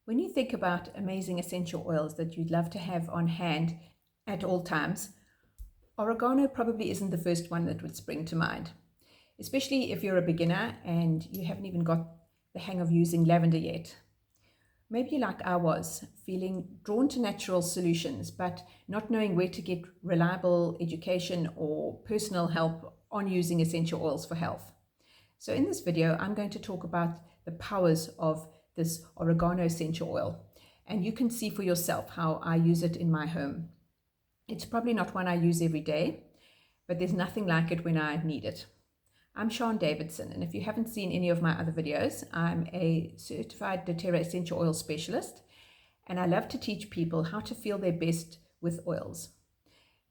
When you think about amazing essential oils that you'd love to have on hand at all times, oregano probably isn't the first one that would spring to mind, especially if you're a beginner and you haven't even got the hang of using lavender yet. Maybe like I was, feeling drawn to natural solutions, but not knowing where to get reliable education or personal help on using essential oils for health. So in this video, I'm going to talk about the powers of this oregano essential oil, and you can see for yourself how I use it in my home. It's probably not one I use every day, but there's nothing like it when I need it. I'm Sian Davidson, and if you haven't seen any of my other videos, I'm a certified dōTERRA essential oil specialist, and I love to teach people how to feel their best with oils.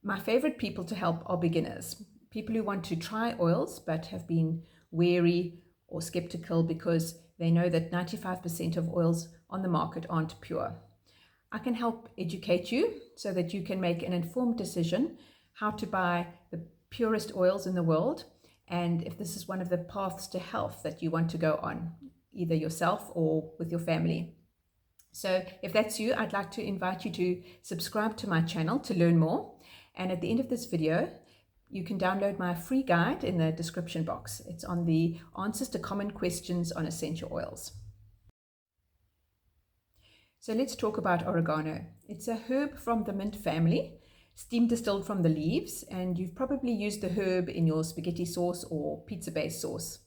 My favorite people to help are beginners, people who want to try oils but have been wary or skeptical because they know that 95% of oils on the market aren't pure. I can help educate you so that you can make an informed decision how to buy the purest oils in the world, and if this is one of the paths to health that you want to go on, either yourself or with your family. So if that's you, I'd like to invite you to subscribe to my channel to learn more. And at the end of this video, you can download my free guide in the description box. It's on the answers to common questions on essential oils. So let's talk about oregano. It's a herb from the mint family, steam distilled from the leaves, and you've probably used the herb in your spaghetti sauce or pizza-based sauce.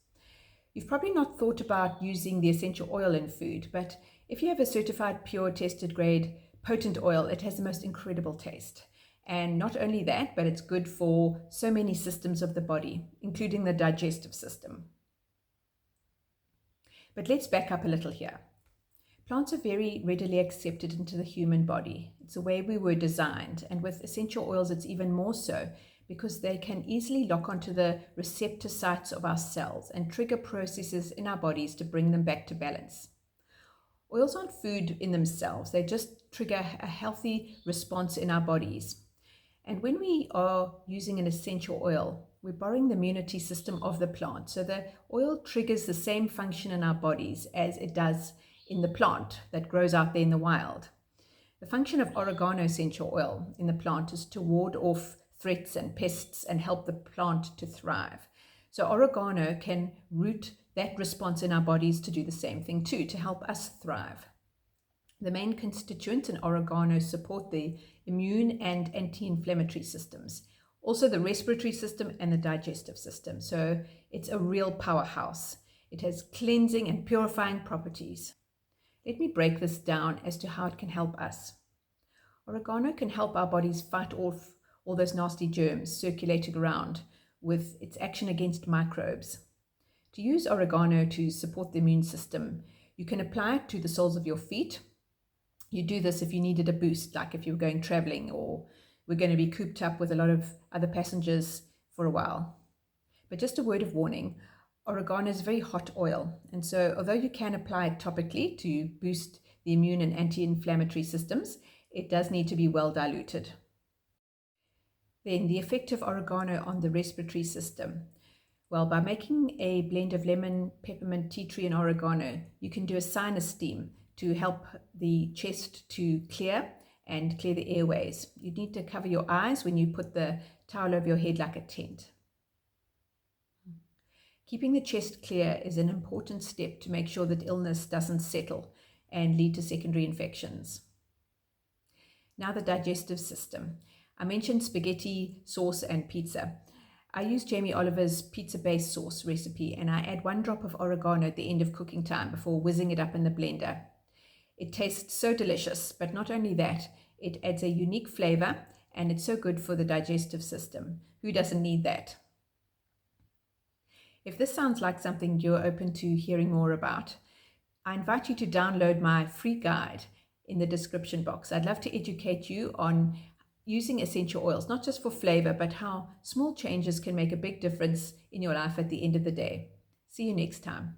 You've probably not thought about using the essential oil in food, but if you have a certified pure tested grade potent oil, it has the most incredible taste. And not only that, but it's good for so many systems of the body, including the digestive system. But let's back up a little here. Plants are very readily accepted into the human body. It's the way we were designed, and with essential oils it's even more so because they can easily lock onto the receptor sites of our cells and trigger processes in our bodies to bring them back to balance. Oils aren't food in themselves, they just trigger a healthy response in our bodies. And when we are using an essential oil, we're borrowing the immunity system of the plant. So the oil triggers the same function in our bodies as it does in the plant that grows out there in the wild. The function of oregano essential oil in the plant is to ward off threats and pests and help the plant to thrive. So oregano can root that response in our bodies to do the same thing too, to help us thrive. The main constituents in oregano support the immune and anti-inflammatory systems, also the respiratory system and the digestive system. So it's a real powerhouse. It has cleansing and purifying properties. Let me break this down as to how it can help us. Oregano can help our bodies fight off all those nasty germs circulating around with its action against microbes. To use oregano to support the immune system, you can apply it to the soles of your feet. You do this if you needed a boost, like if you were going traveling or we're going to be cooped up with a lot of other passengers for a while. But just a word of warning, oregano is a very hot oil, and so although you can apply it topically to boost the immune and anti-inflammatory systems, it does need to be well diluted. Then the effect of oregano on the respiratory system. Well, by making a blend of lemon, peppermint, tea tree and oregano, you can do a sinus steam to help the chest to clear and clear the airways. You need to cover your eyes when you put the towel over your head like a tent. Keeping the chest clear is an important step to make sure that illness doesn't settle and lead to secondary infections. Now the digestive system. I mentioned spaghetti, sauce and pizza. I use Jamie Oliver's pizza-based sauce recipe, and I add 1 drop of oregano at the end of cooking time before whizzing it up in the blender. It tastes so delicious, but not only that, it adds a unique flavor and it's so good for the digestive system. Who doesn't need that? If this sounds like something you're open to hearing more about, I invite you to download my free guide in the description box. I'd love to educate you on using essential oils, not just for flavor, but how small changes can make a big difference in your life at the end of the day. See you next time.